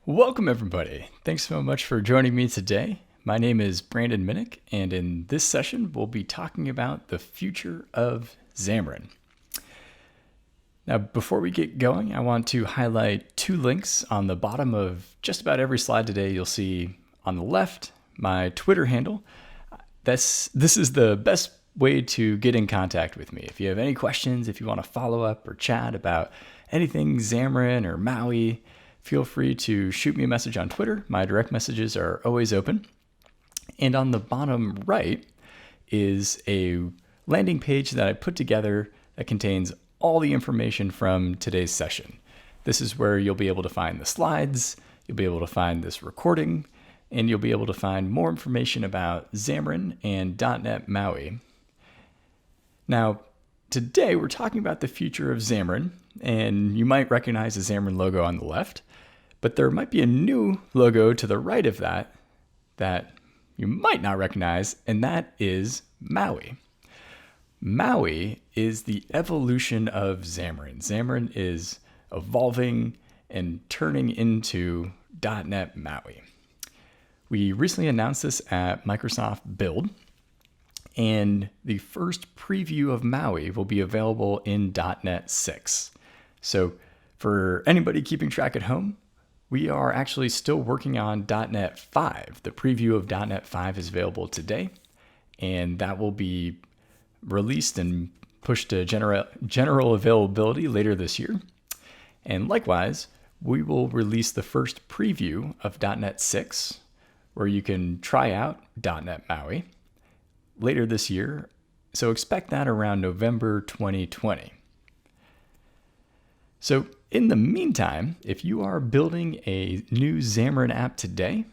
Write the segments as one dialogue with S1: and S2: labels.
S1: Welcome everybody. Thanks so much for joining me today. My name is Brandon Minnick, and in this session, we'll be talking about the future of Xamarin. Now, before we get going, I want to highlight two links on the bottom of just about every slide today. You'll see on the left, my Twitter handle. This is the best way to get in contact with me. If you have any questions, if you want to follow up or chat about anything Xamarin or Maui, feel free to shoot me a message on Twitter. My direct messages are always open. And on the bottom right is a landing page that I put together that contains all the information from today's session. This is where you'll be able to find the slides, you'll be able to find this recording, and you'll be able to find more information about Xamarin and .NET MAUI. Now, today we're talking about the future of Xamarin, and you might recognize the Xamarin logo on the left, but there might be a new logo to the right of that you might not recognize, and that is Maui. Maui is the evolution of Xamarin. Xamarin is evolving and turning into .NET MAUI. We recently announced this at Microsoft Build, and the first preview of Maui will be available in .NET 6. So for anybody keeping track at home, we are actually still working on .NET 5. The preview of .NET 5 is available today, and that will be released and pushed to general availability later this year. And likewise, we will release the first preview of .NET 6, where you can try out .NET MAUI later this year. So expect that around November 2020. So in the meantime, if you are building a new Xamarin app today,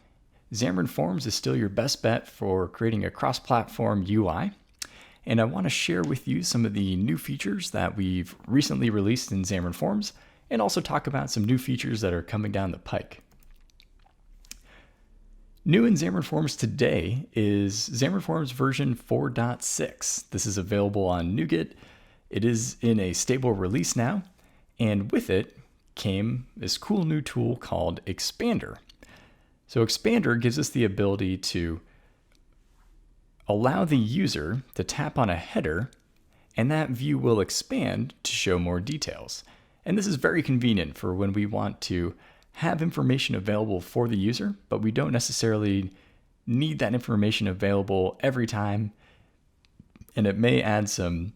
S1: Xamarin Forms is still your best bet for creating a cross-platform UI. And I want to share with you some of the new features that we've recently released in Xamarin Forms, and also talk about some new features that are coming down the pike. New in Xamarin Forms today is Xamarin Forms version 4.6. This is available on NuGet. It is in a stable release now. And with it came this cool new tool called Expander. So Expander gives us the ability to allow the user to tap on a header, and that view will expand to show more details. And this is very convenient for when we want to have information available for the user, but we don't necessarily need that information available every time, and it may add some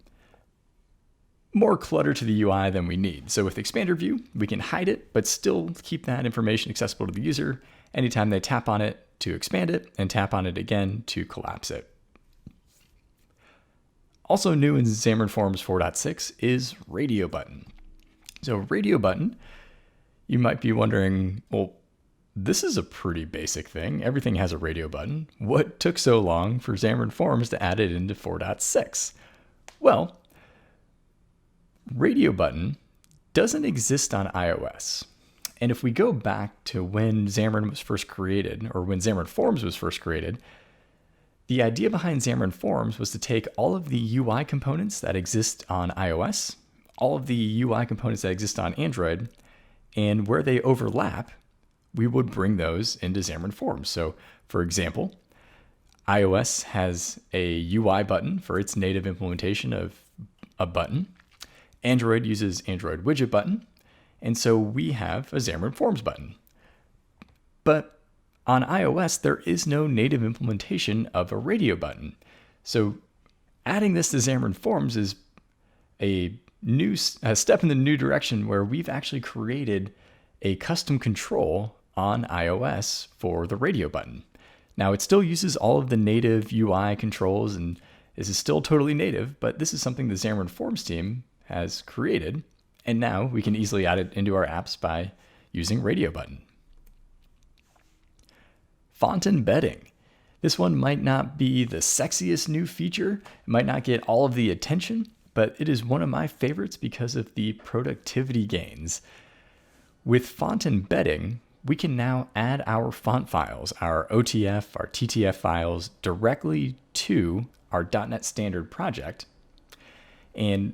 S1: more clutter to the UI than we need. So with Expander View, we can hide it, but still keep that information accessible to the user anytime they tap on it to expand it and tap on it again to collapse it. Also new in Xamarin Forms 4.6 is RadioButton. So RadioButton, you might be wondering, well, this is a pretty basic thing. Everything has a radio button. What took so long for Xamarin Forms to add it into 4.6? Well, RadioButton doesn't exist on iOS. And if we go back to when Xamarin was first created, or when Xamarin Forms was first created, the idea behind Xamarin Forms was to take all of the UI components that exist on iOS, all of the UI components that exist on Android, and where they overlap, we would bring those into Xamarin Forms. So, for example, iOS has a UI button for its native implementation of a button. Android uses Android widget button, and so we have a Xamarin Forms button. But on iOS, there is no native implementation of a radio button. So adding this to Xamarin Forms is a step in the new direction where we've actually created a custom control on iOS for the radio button. Now, it still uses all of the native UI controls, and this is still totally native, but this is something the Xamarin Forms team has created, and now we can easily add it into our apps by using RadioButton. Font embedding. This one might not be the sexiest new feature, it might not get all of the attention, but it is one of my favorites because of the productivity gains. With font embedding, we can now add our font files, our OTF, our TTF files, directly to our .NET Standard project. And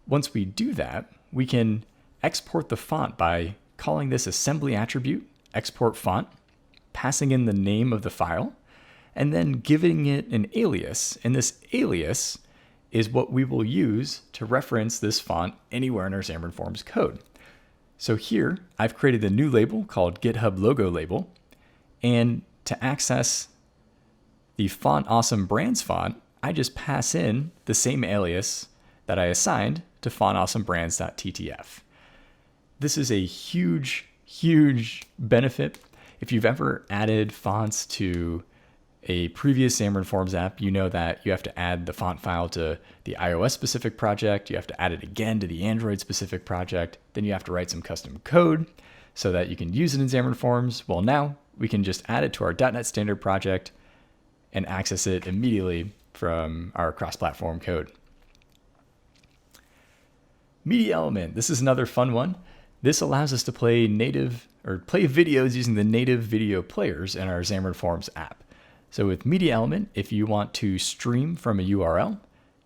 S1: once we do that, we can export the font by calling this assembly attribute export font, passing in the name of the file, and then giving it an alias. And this alias is what we will use to reference this font anywhere in our Xamarin Forms code. So here, I've created a new label called GitHub Logo Label. And to access the Font Awesome Brands font, I just pass in the same alias that I assigned to fontawesomebrands.ttf. This is a huge, huge benefit. If you've ever added fonts to a previous Xamarin Forms app, you know that you have to add the font file to the iOS specific project. You have to add it again to the Android specific project. Then you have to write some custom code so that you can use it in Xamarin Forms. Well, now we can just add it to our .NET Standard project and access it immediately from our cross-platform code. Media element. This is another fun one. This allows us to play videos using the native video players in our Xamarin Forms app. So with media element, if you want to stream from a URL,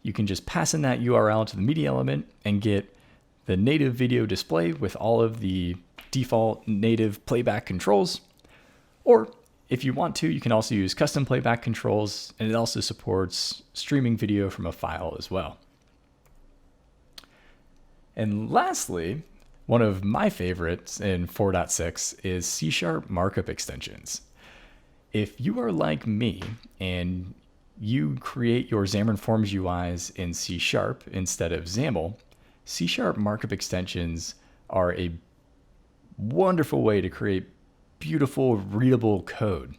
S1: you can just pass in that URL to the media element and get the native video display with all of the default native playback controls. Or if you want to, you can also use custom playback controls, and it also supports streaming video from a file as well. And lastly, one of my favorites in 4.6 is CSharp markup extensions. If you are like me and you create your Xamarin Forms UIs in CSharp instead of XAML, CSharp markup extensions are a wonderful way to create beautiful, readable code.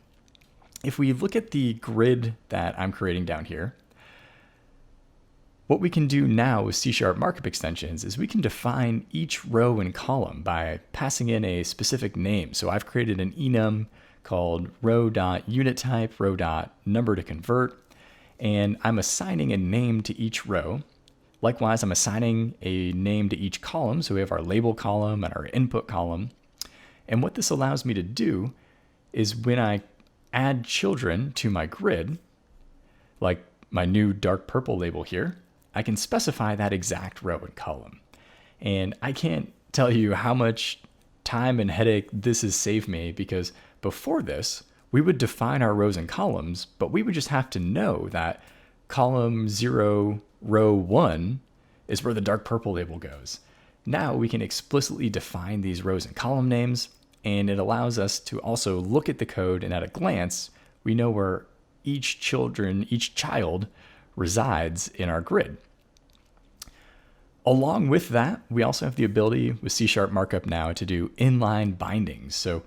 S1: If we look at the grid that I'm creating down here, what we can do now with C# markup extensions is we can define each row and column by passing in a specific name. So I've created an enum called row.unitType, row.number to convert, and I'm assigning a name to each row. Likewise, I'm assigning a name to each column. So we have our label column and our input column. And what this allows me to do is when I add children to my grid, like my new dark purple label here, I can specify that exact row and column. And I can't tell you how much time and headache this has saved me, because before this, we would define our rows and columns, but we would just have to know that column 0, row 1 is where the dark purple label goes. Now we can explicitly define these rows and column names, and it allows us to also look at the code, and at a glance, we know where each child resides in our grid. Along with that, we also have the ability with C# markup now to do inline bindings. So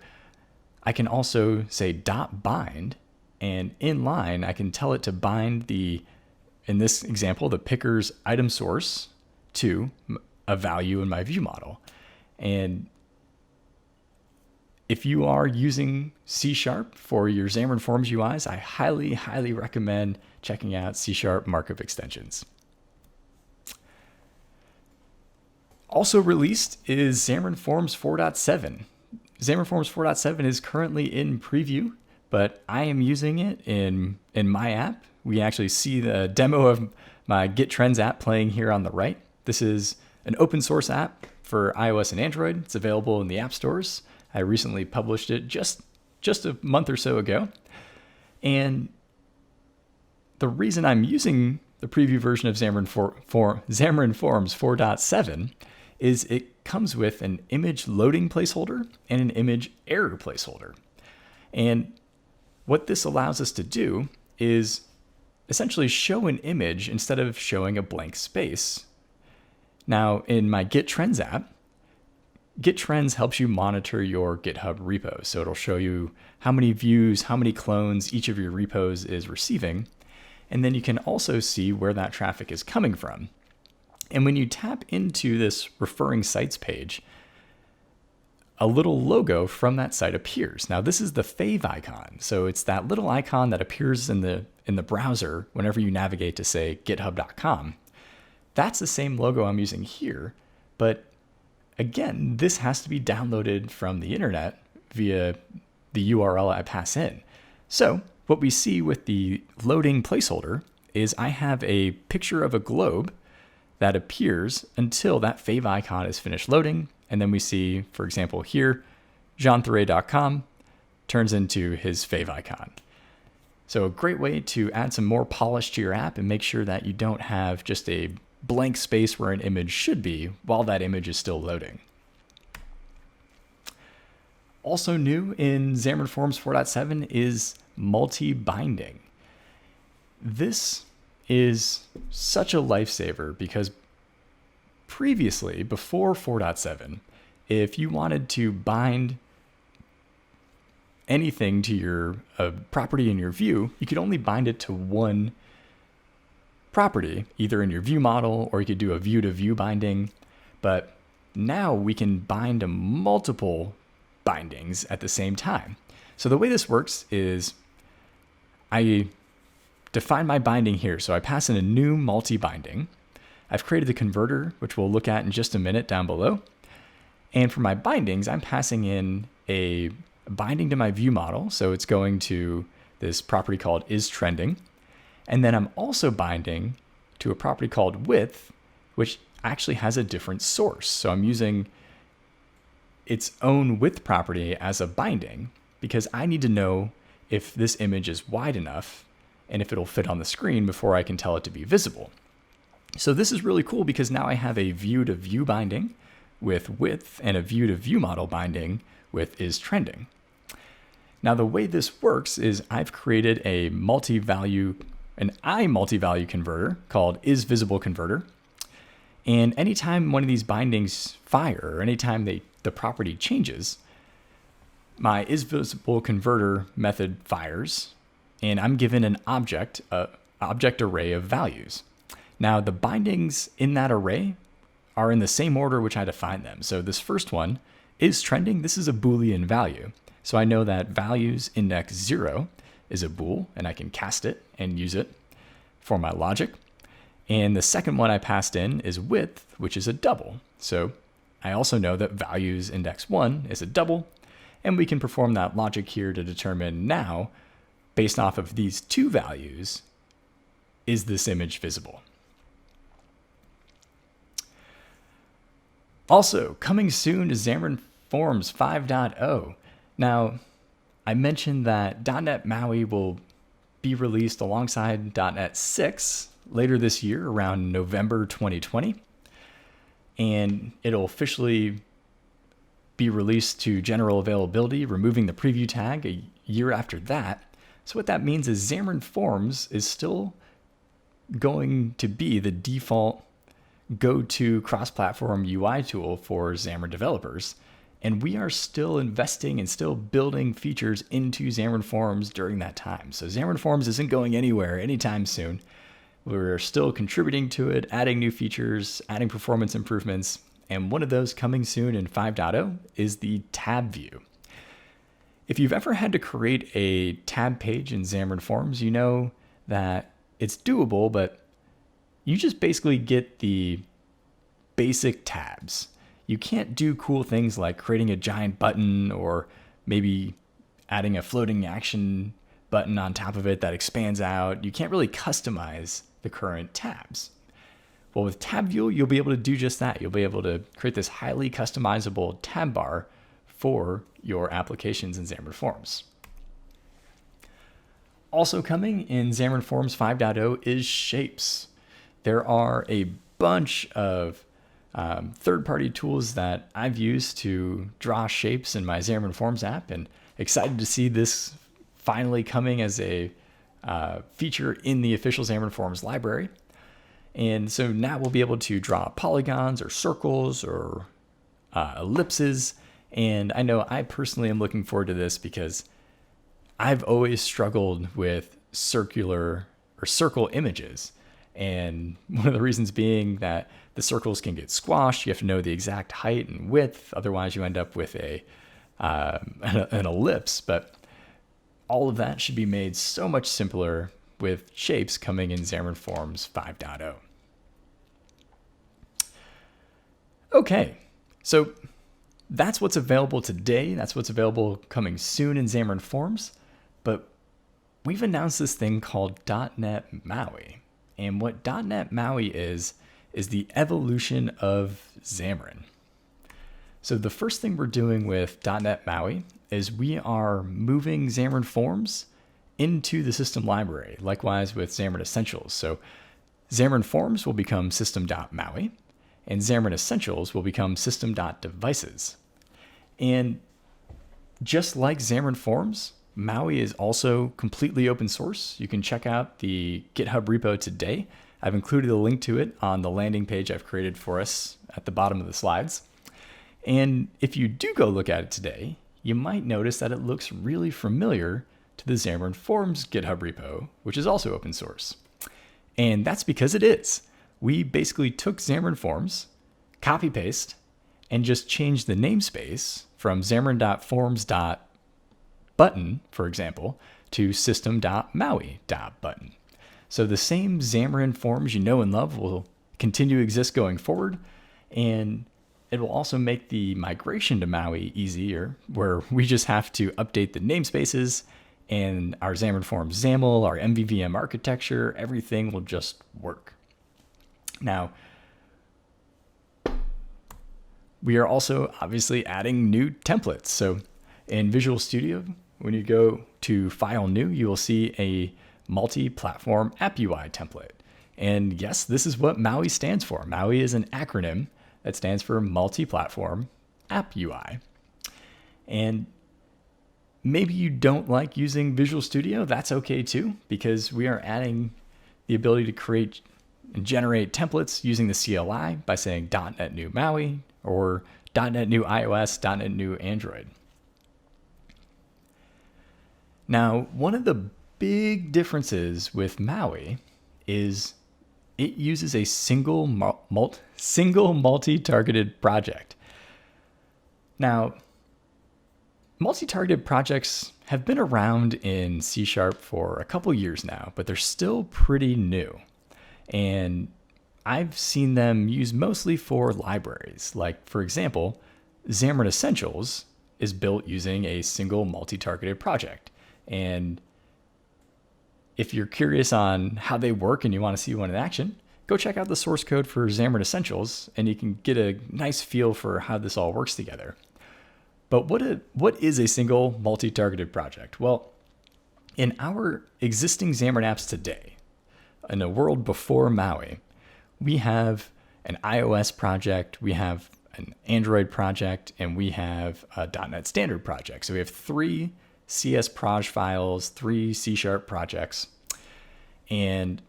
S1: I can also say .bind, and inline I can tell it to bind in this example, the picker's item source to a value in my view model. And if you are using C# for your Xamarin Forms UIs, I highly, highly recommend checking out C# markup extensions. Also released is Xamarin Forms 4.7. Xamarin Forms 4.7 is currently in preview, but I am using it in my app. We actually see the demo of my Git Trends app playing here on the right. This is an open source app for iOS and Android. It's available in the app stores. I recently published it just a month or so ago. And the reason I'm using the preview version of Xamarin Forms 4.7 is it comes with an image loading placeholder and an image error placeholder. And what this allows us to do is essentially show an image instead of showing a blank space. Now, in my Git Trends app, Git Trends helps you monitor your GitHub repos. So it'll show you how many views, how many clones each of your repos is receiving. And then you can also see where that traffic is coming from. And when you tap into this referring sites page, a little logo from that site appears. Now, this is the fave icon. So it's that little icon that appears in the browser whenever you navigate to, say, github.com. That's the same logo I'm using here, but again, this has to be downloaded from the internet via the URL I pass in. So what we see with the loading placeholder is I have a picture of a globe that appears until that fave icon is finished loading. And then we see, for example, here, jeanthuret.com turns into his fave icon. So a great way to add some more polish to your app and make sure that you don't have just a blank space where an image should be while that image is still loading. Also new in Xamarin Forms 4.7 is multi-binding. This is such a lifesaver because previously, before 4.7, if you wanted to bind anything to your property in your view, you could only bind it to one property, either in your view model or you could do a view-to-view binding. But now we can bind to multiple bindings at the same time. So the way this works is I define my binding here. So I pass in a new multi-binding. I've created the converter, which we'll look at in just a minute down below. And for my bindings, I'm passing in a binding to my view model. So it's going to this property called isTrending. And then I'm also binding to a property called width, which actually has a different source. So I'm using its own width property as a binding because I need to know if this image is wide enough and if it'll fit on the screen before I can tell it to be visible. So this is really cool because now I have a view-to-view binding with width and a view-to-view model binding with isTrending. Now the way this works is I've created an i-multi-value converter called isVisibleConverter. And anytime one of these bindings fire or anytime the property changes, my isVisibleConverter method fires and I'm given an object array of values. Now the bindings in that array are in the same order which I defined them. So this first one is trending. This is a Boolean value. So I know that values index 0 is a bool and I can cast it and use it for my logic. And the second one I passed in is width, which is a double. So I also know that values index 1 is a double, and we can perform that logic here to determine now, based off of these two values, is this image visible? Also, coming soon to Xamarin Forms 5.0. Now, I mentioned that .NET MAUI will be released alongside .NET 6 later this year, around November 2020. And it'll officially be released to general availability, removing the preview tag a year after that. So what that means is Xamarin Forms is still going to be the default go-to cross-platform UI tool for Xamarin developers. And we are still investing and still building features into Xamarin Forms during that time. So Xamarin Forms isn't going anywhere anytime soon. We're still contributing to it, adding new features, adding performance improvements. And one of those coming soon in 5.0 is the tab view. If you've ever had to create a tab page in Xamarin Forms, you know that it's doable, but you just basically get the basic tabs. You can't do cool things like creating a giant button or maybe adding a floating action button on top of it that expands out. You can't really customize the current tabs. Well, with Tab View, you'll be able to do just that. You'll be able to create this highly customizable tab bar for your applications in Xamarin Forms. Also coming in Xamarin Forms 5.0 is shapes. There are a bunch of third-party tools that I've used to draw shapes in my Xamarin Forms app, and excited to see this finally coming as a feature in the official Xamarin Forms library. And so now we'll be able to draw polygons or circles or ellipses. And I know I personally am looking forward to this because I've always struggled with circular or circle images. And one of the reasons being that the circles can get squashed. You have to know the exact height and width. Otherwise, you end up with an ellipse. But all of that should be made so much simpler with shapes coming in Xamarin Forms 5.0. Okay, so that's what's available today. That's what's available coming soon in Xamarin Forms. But we've announced this thing called .NET MAUI. And what .NET MAUI is the evolution of Xamarin. So the first thing we're doing with .NET MAUI is we are moving Xamarin Forms into the system library, likewise with Xamarin Essentials. So Xamarin Forms will become system.maui, and Xamarin Essentials will become system.devices. And just like Xamarin Forms, MAUI is also completely open source. You can check out the GitHub repo today. I've included a link to it on the landing page I've created for us at the bottom of the slides. And if you do go look at it today, you might notice that it looks really familiar to the Xamarin Forms GitHub repo, which is also open source. And that's because it is. We basically took Xamarin Forms, copy-paste, and just changed the namespace from xamarin.forms.button, for example, to system.maui.button. So the same Xamarin Forms you know and love will continue to exist going forward, and it will also make the migration to MAUI easier, where we just have to update the namespaces, and our Xamarin Forms XAML, our MVVM architecture, everything will just work. Now, we are also obviously adding new templates. So in Visual Studio, when you go to File New, you will see a multi-platform app UI template. And yes, this is what MAUI stands for. MAUI is an acronym that stands for Multi-Platform App UI. And maybe you don't like using Visual Studio. That's okay too, because we are adding the ability to create and generate templates using the CLI by saying .NET New MAUI or .NET New iOS, .NET New Android. Now, one of the big differences with MAUI is it uses a single multi-targeted project. Now, multi-targeted projects have been around in CSharp for a couple years now, but they're still pretty new. And I've seen them used mostly for libraries. Like, for example, Xamarin Essentials is built using a single multi-targeted project. And if you're curious on how they work and you want to see one in action, go check out the source code for Xamarin Essentials, and you can get a nice feel for how this all works together. But what is a single multi-targeted project? Well, in our existing Xamarin apps today, in a world before MAUI, we have an iOS project, we have an Android project, and we have a .NET Standard project. So we have 3 CS proj files, 3 C# projects. And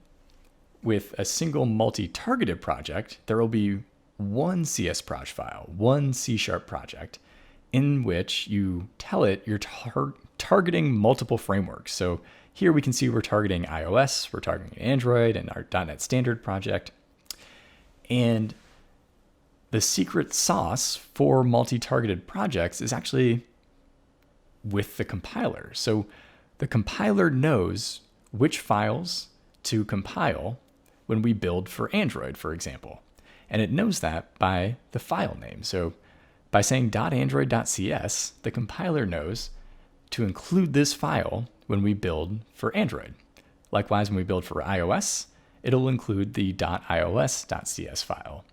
S1: with a single multi-targeted project, there will be 1 CS proj file, 1 C# project, in which you tell it you're targeting multiple frameworks. So here we can see we're targeting iOS, we're targeting Android, and our .NET Standard project. And the secret sauce for multi-targeted projects is actually with the compiler. So the compiler knows which files to compile when we build for Android, for example. And it knows that by the file name. So by saying .android.cs, the compiler knows to include this file when we build for Android. Likewise, when we build for iOS, it'll include the .ios.cs file.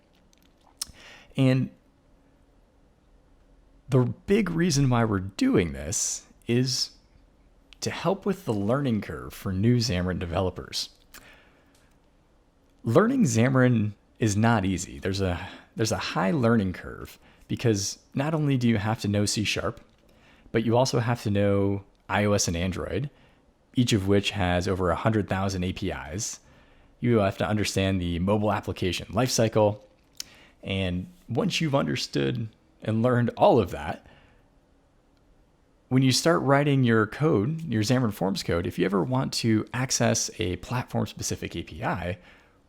S1: And the big reason why we're doing this is to help with the learning curve for new Xamarin developers. Learning Xamarin is not easy. There's a high learning curve because not only do you have to know C#, but you also have to know iOS and Android, each of which has over 100,000 APIs. You have to understand the mobile application lifecycle. And once you've understood and learned all of that, when you start writing your code, your Xamarin Forms code, if you ever want to access a platform-specific API,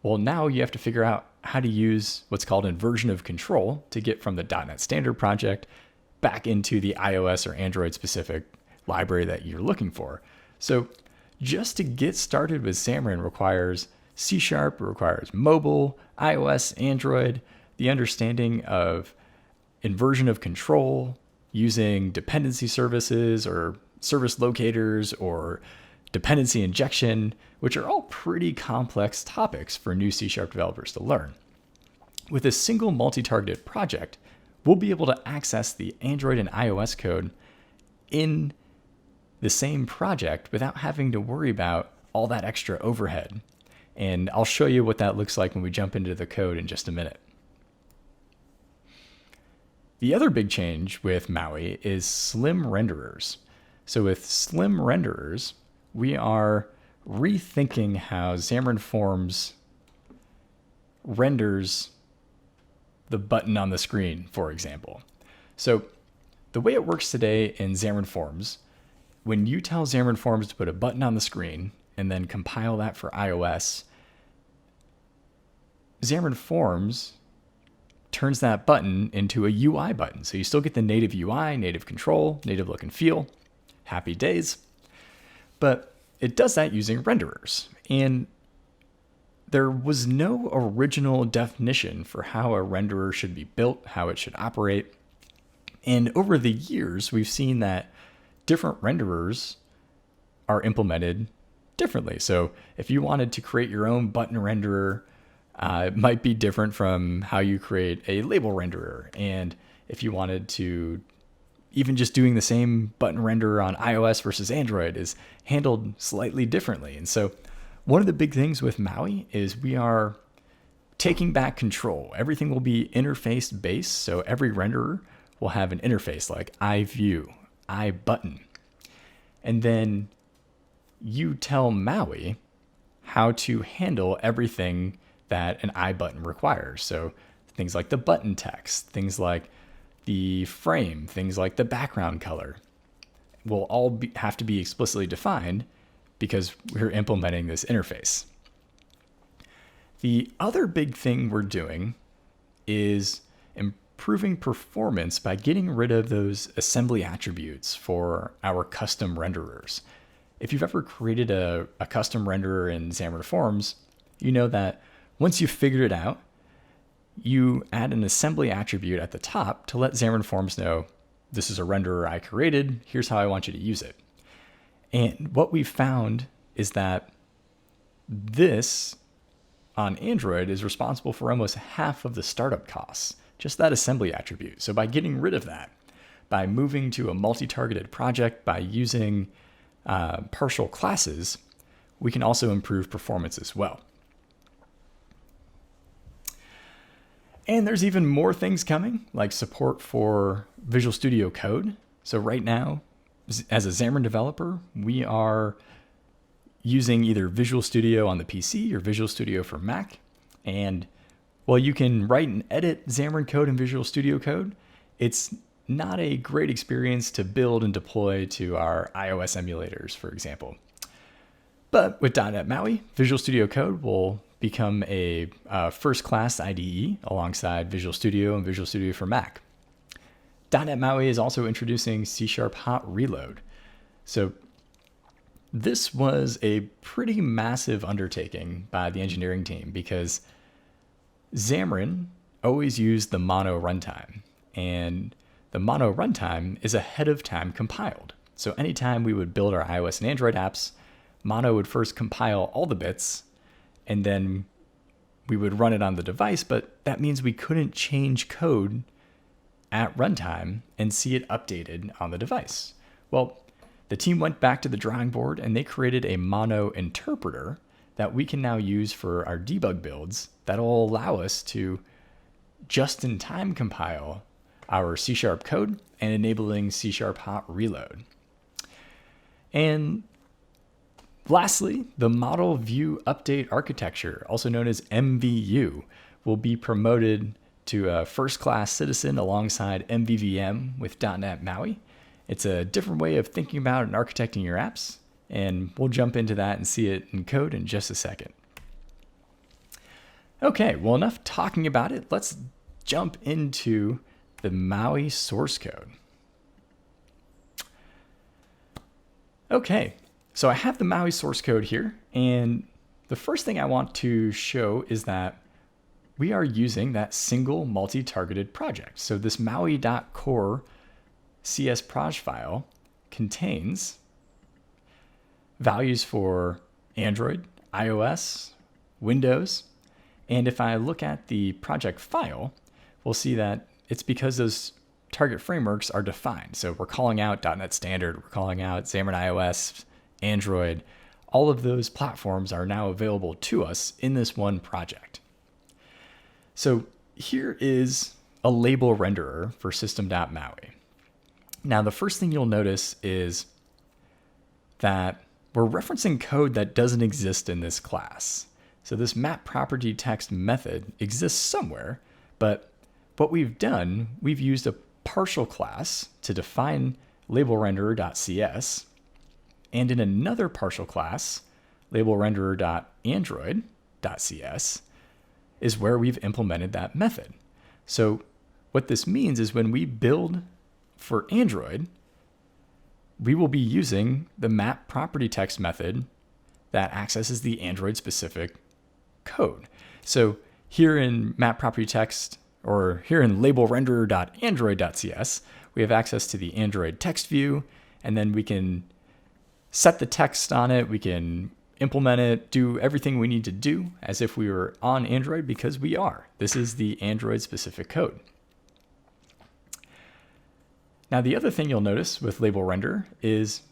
S1: well, now you have to figure out how to use what's called inversion of control to get from the .NET Standard project back into the iOS or Android-specific library that you're looking for. So just to get started with Xamarin requires C#, requires mobile, iOS, Android, the understanding of inversion of control, using dependency services or service locators or dependency injection, which are all pretty complex topics for new C# developers to learn. With a single multi-targeted project, we'll be able to access the Android and iOS code in the same project without having to worry about all that extra overhead. And I'll show you what that looks like when we jump into the code in just a minute. The other big change with MAUI is slim renderers. So with slim renderers, we are rethinking how Xamarin Forms renders the button on the screen, for example. So the way it works today in Xamarin Forms, when you tell Xamarin Forms to put a button on the screen and then compile that for iOS, Xamarin Forms turns that button into a UI button. So you still get the native UI, native control, native look and feel, happy days, but it does that using renderers. And there was no original definition for how a renderer should be built, how it should operate. And over the years, we've seen that different renderers are implemented differently. So if you wanted to create your own button renderer, it might be different from how you create a label renderer. And if you wanted to, even just doing the same button renderer on iOS versus Android is handled slightly differently. And so one of the big things with MAUI is we are taking back control. Everything will be interface based. So every renderer will have an interface like iView, iButton. And then you tell MAUI how to handle everything that an iButton requires. So things like the button text, things like the frame, things like the background color will all have to be explicitly defined because we're implementing this interface. The other big thing we're doing is improving performance by getting rid of those assembly attributes for our custom renderers. If you've ever created a custom renderer in Xamarin Forms, you know that once you've figured it out, you add an assembly attribute at the top to let Xamarin Forms know, this is a renderer I created, here's how I want you to use it. And what we've found is that this on Android is responsible for almost half of the startup costs, just that assembly attribute. So by getting rid of that, by moving to a multi-targeted project, by using partial classes, we can also improve performance as well. And there's even more things coming, like support for Visual Studio Code. So right now, as a Xamarin developer, we are using either Visual Studio on the PC or Visual Studio for Mac. And while you can write and edit Xamarin code in Visual Studio Code, it's not a great experience to build and deploy to our iOS emulators, for example. But with .NET MAUI, Visual Studio Code will become a first-class IDE alongside Visual Studio and Visual Studio for Mac. .NET MAUI is also introducing C# Hot Reload. So this was a pretty massive undertaking by the engineering team because Xamarin always used the mono runtime, and the mono runtime is ahead of time compiled. So anytime we would build our iOS and Android apps, mono would first compile all the bits, and then we would run it on the device, but that means we couldn't change code at runtime and see it updated on the device. Well, the team went back to the drawing board and they created a mono interpreter that we can now use for our debug builds that'll allow us to just-in-time compile our C# code and enabling C# Hot Reload. And lastly, the Model View Update Architecture, also known as MVU, will be promoted to a first-class citizen alongside MVVM with .NET MAUI. It's a different way of thinking about and architecting your apps, and we'll jump into that and see it in code in just a second. Okay, well, enough talking about it. Let's jump into the MAUI source code. Okay, so I have the MAUI source code here, and the first thing I want to show is that we are using that single multi-targeted project. So this maui.core csproj file contains values for Android, iOS, Windows, and if I look at the project file, we'll see that it's because those target frameworks are defined. So we're calling out .NET Standard, we're calling out Xamarin iOS, Android. All of those platforms are now available to us in this one project. So here is a label renderer for system.maui. Now, the first thing you'll notice is that we're referencing code that doesn't exist in this class. So this map property text method exists somewhere, but what we've done, we've used a partial class to define labelRenderer.cs, and in another partial class, labelRenderer.android.cs, is where we've implemented that method. So what this means is when we build for Android, we will be using the map property text method that accesses the Android specific code. So here in map property text, or here in labelRenderer.android.cs, we have access to the Android text view, and then we can set the text on it, we can implement it, do everything we need to do as if we were on Android, because we are. This is the Android specific code. Now, the other thing you'll notice with label render is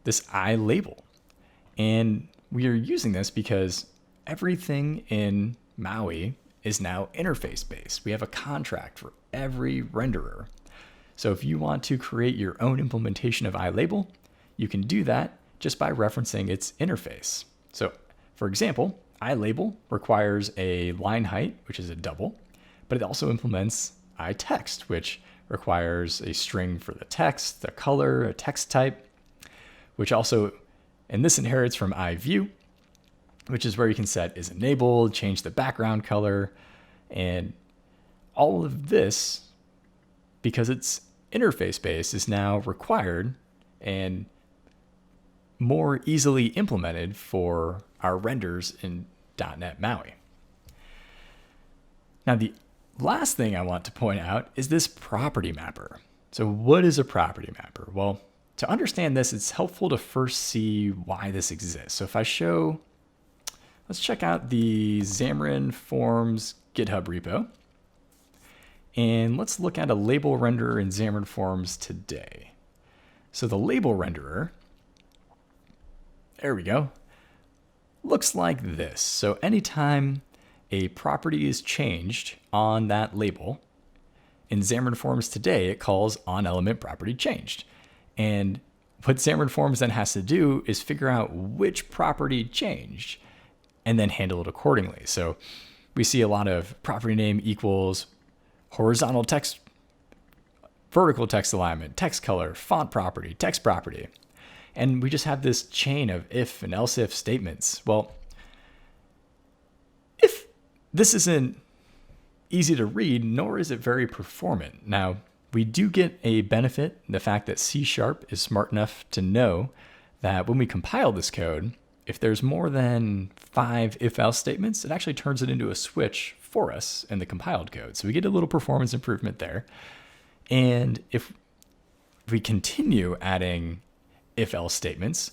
S1: this iLabel. And we are using this because everything in Maui is now interface based. We have a contract for every renderer. So if you want to create your own implementation of iLabel, you can do that just by referencing its interface. So for example, iLabel requires a line height, which is a double, but it also implements iText, which requires a string for the text, the color, a text type, which also, and this inherits from iView, which is where you can set is enabled, change the background color, and all of this, because it's interface based, is now required and more easily implemented for our renders in .NET MAUI. Now, the last thing I want to point out is this property mapper. So what is a property mapper? Well, to understand this, it's helpful to first see why this exists. So if I show, let's check out the Xamarin Forms GitHub repo. And let's look at a label renderer in Xamarin Forms today. So the label renderer, there we go, looks like this. So anytime a property is changed on that label, in Xamarin Forms today, it calls onElementPropertyChanged. And what Xamarin Forms then has to do is figure out which property changed and then handle it accordingly. So we see a lot of property name equals horizontal text, vertical text alignment, text color, font property, text property. And we just have this chain of if and else if statements. Well, if this isn't easy to read, nor is it very performant. Now, we do get a benefit in the fact that CSharp is smart enough to know that when we compile this code, if there's more than 5 if-else statements, it actually turns it into a switch for us in the compiled code. So we get a little performance improvement there. And if we continue adding if-else statements,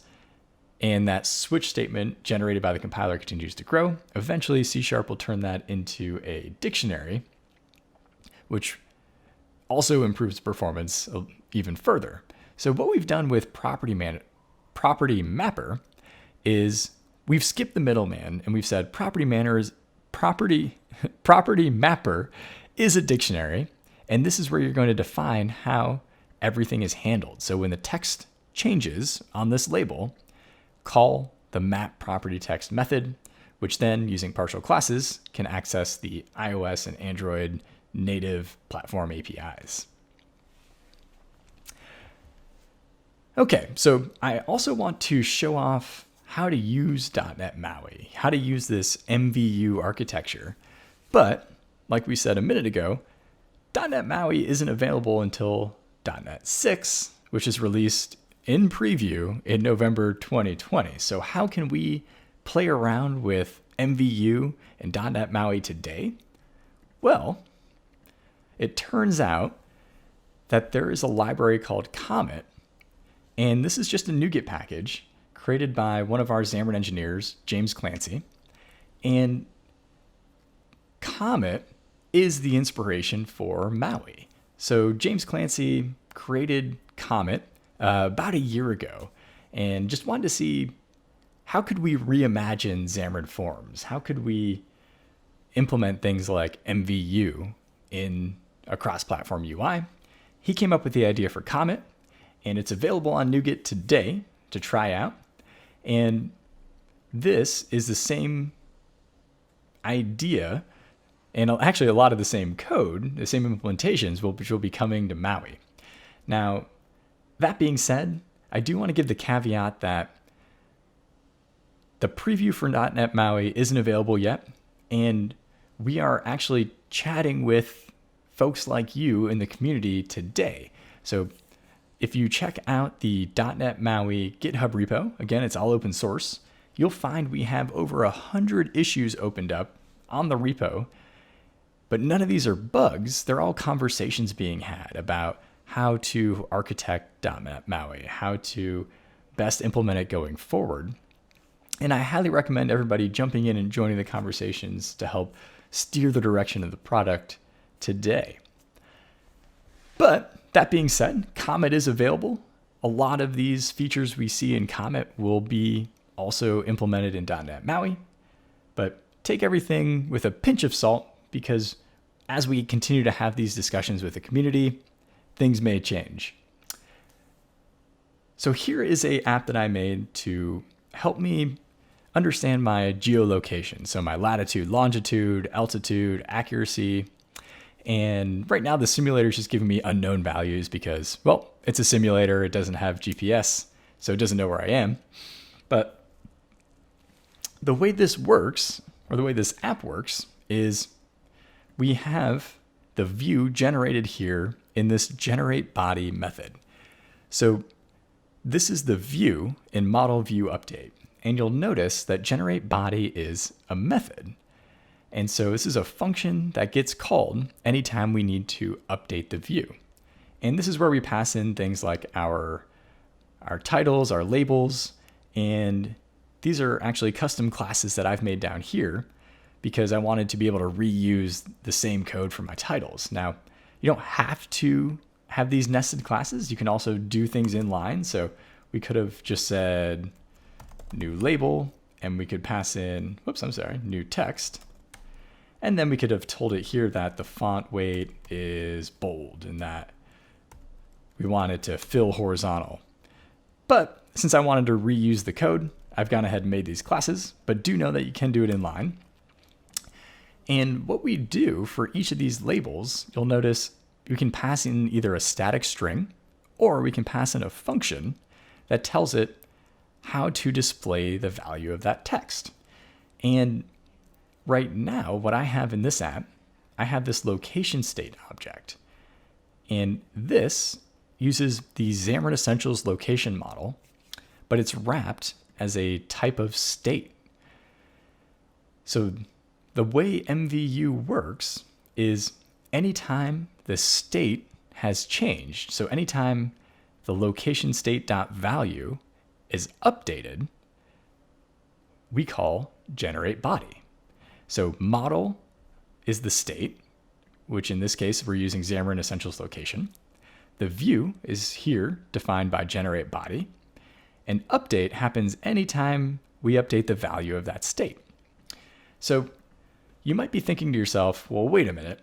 S1: and that switch statement generated by the compiler continues to grow, eventually C# will turn that into a dictionary, which also improves performance even further. So what we've done with property mapper is we've skipped the middleman and we've said property mapper is a dictionary, and this is where you're going to define how everything is handled. So when the text changes on this label, call the map property text method, which then, using partial classes, can access the iOS and Android native platform APIs. Okay, so I also want to show off how to use .NET MAUI, how to use this MVU architecture. But, like we said a minute ago, .NET MAUI isn't available until .NET 6, which is released in preview in November 2020. So how can we play around with MVU and .NET MAUI today? Well, it turns out that there is a library called Comet, and this is just a NuGet package created by one of our Xamarin engineers, James Clancy. And Comet is the inspiration for MAUI. So James Clancy created Comet about a year ago and just wanted to see how could we reimagine Xamarin Forms? How could we implement things like MVU in a cross-platform UI? He came up with the idea for Comet, and it's available on NuGet today to try out. And this is the same idea, and actually a lot of the same code, the same implementations, which will be coming to MAUI. Now, that being said, I do want to give the caveat that the preview for .NET MAUI isn't available yet, and we are actually chatting with folks like you in the community today. So if you check out the .NET MAUI GitHub repo, again, it's all open source, you'll find we have over 100 issues opened up on the repo, but none of these are bugs. They're all conversations being had about how to architect .NET MAUI, how to best implement it going forward. And I highly recommend everybody jumping in and joining the conversations to help steer the direction of the product today. But that being said, Comet is available. A lot of these features we see in Comet will be also implemented in .NET MAUI, but take everything with a pinch of salt because as we continue to have these discussions with the community, things may change. So here is an app that I made to help me understand my geolocation. So my latitude, longitude, altitude, accuracy. And right now the simulator is just giving me unknown values because, well, it's a simulator. It doesn't have GPS, so it doesn't know where I am. But the way this works, or the way this app works, is we have the view generated here in this generate body method. So this is the view in model view update. And you'll notice that generate body is a method. And so this is a function that gets called anytime we need to update the view. And this is where we pass in things like our titles, our labels, and these are actually custom classes that I've made down here because I wanted to be able to reuse the same code for my titles. Now, you don't have to have these nested classes. You can also do things in line. So we could have just said new label, and we could pass in, new text. And then we could have told it here that the font weight is bold and that we want it to fill horizontal. But since I wanted to reuse the code, I've gone ahead and made these classes, but do know that you can do it in line. And what we do for each of these labels, you'll notice we can pass in either a static string or we can pass in a function that tells it how to display the value of that text. And right now, what I have in this app, I have this location state object. And this uses the Xamarin Essentials location model, but it's wrapped as a type of state. So the way MVU works is anytime the state has changed, so anytime the location state.value is updated, we call generate body. So model is the state, which in this case, we're using Xamarin Essentials location. The view is here defined by generate body, and update happens anytime we update the value of that state. So you might be thinking to yourself, well, wait a minute.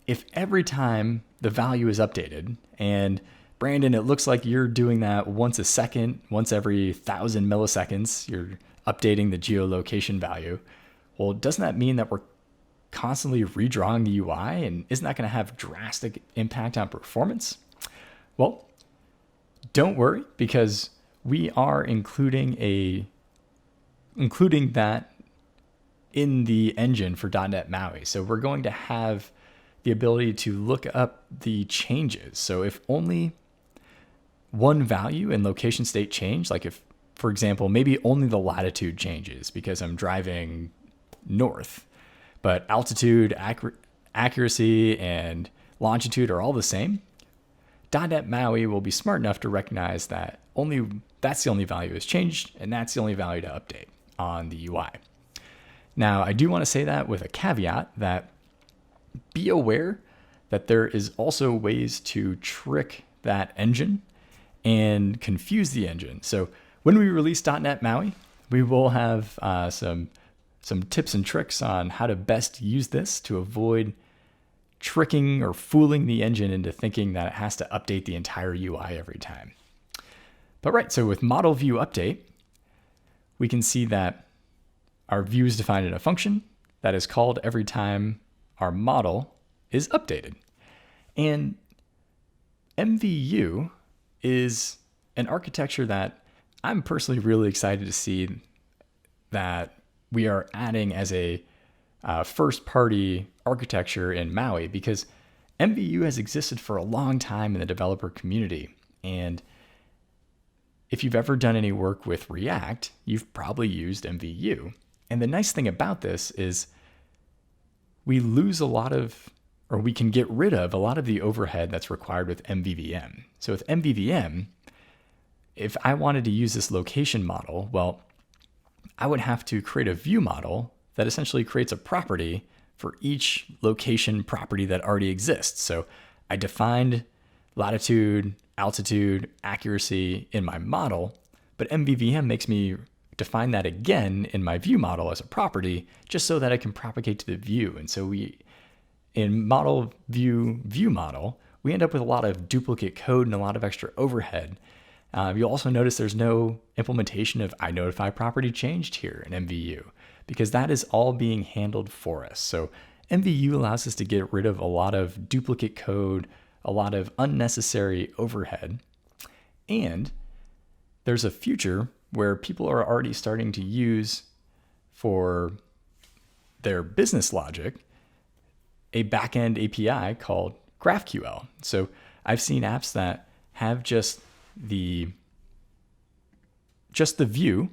S1: If every time the value is updated, and Brandon, it looks like you're doing that once a second, once every 1,000 milliseconds, you're updating the geolocation value. Well, doesn't that mean that we're constantly redrawing the UI, and isn't that going to have drastic impact on performance? Well, don't worry, because we are including that in the engine for .NET MAUI. So we're going to have the ability to look up the changes. So if only one value in location state change, like if, for example, maybe only the latitude changes because I'm driving north, but altitude, accuracy, and longitude are all the same, .NET MAUI will be smart enough to recognize that that's the only value that's changed, and that's the only value to update on the UI. Now, I do want to say that with a caveat that be aware that there is also ways to trick that engine and confuse the engine. So when we release .NET MAUI, we will have some tips and tricks on how to best use this to avoid tricking or fooling the engine into thinking that it has to update the entire UI every time. But right, so with model view update, we can see that our view is defined in a function that is called every time our model is updated. And MVU is an architecture that I'm personally really excited to see that we are adding as a first-party architecture in MAUI, because MVU has existed for a long time in the developer community. And if you've ever done any work with React, you've probably used MVU. And the nice thing about this is we can get rid of a lot of the overhead that's required with MVVM. So with MVVM, if I wanted to use this location model, well, I would have to create a view model that essentially creates a property for each location property that already exists. So I defined latitude, altitude, accuracy in my model, but MVVM makes me define that again in my view model as a property, just so that I can propagate to the view. And so in model view model, we end up with a lot of duplicate code and a lot of extra overhead. You'll also notice there's no implementation of iNotify property changed here in MVU, because that is all being handled for us. So MVU allows us to get rid of a lot of duplicate code, a lot of unnecessary overhead. And there's a future where people are already starting to use for their business logic a backend API called GraphQL. So I've seen apps that have just the view,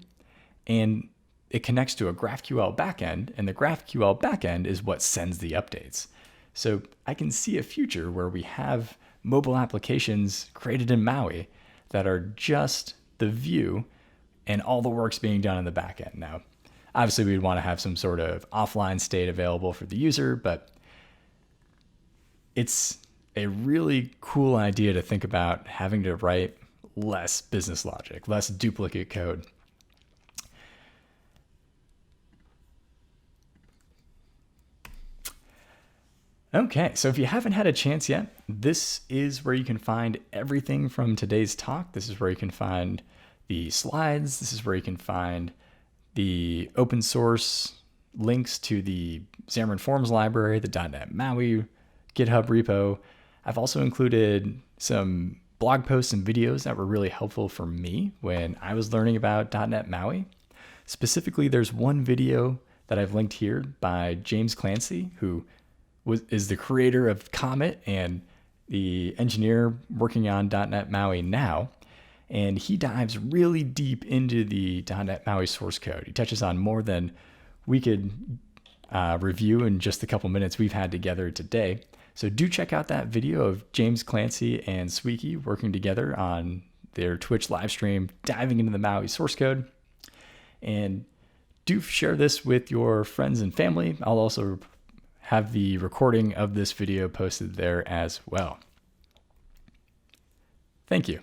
S1: and it connects to a GraphQL backend, and the GraphQL backend is what sends the updates. So I can see a future where we have mobile applications created in MAUI that are just the view, and all the work's being done in the backend. Now, obviously we'd want to have some sort of offline state available for the user, but it's a really cool idea to think about having to write less business logic, less duplicate code. Okay, so if you haven't had a chance yet, this is where you can find everything from today's talk. This is where you can find the slides. This is where you can find the open source links to the Xamarin Forms library, the .NET MAUI GitHub repo. I've also included some blog posts and videos that were really helpful for me when I was learning about .NET MAUI. Specifically, there's one video that I've linked here by James Clancy, who is the creator of Comet and the engineer working on .NET MAUI now. And he dives really deep into the .NET MAUI source code. He touches on more than we could review in just the couple minutes we've had together today. So do check out that video of James Clancy and Sweeky working together on their Twitch live stream, diving into the MAUI source code. And do share this with your friends and family. I'll also have the recording of this video posted there as well. Thank you.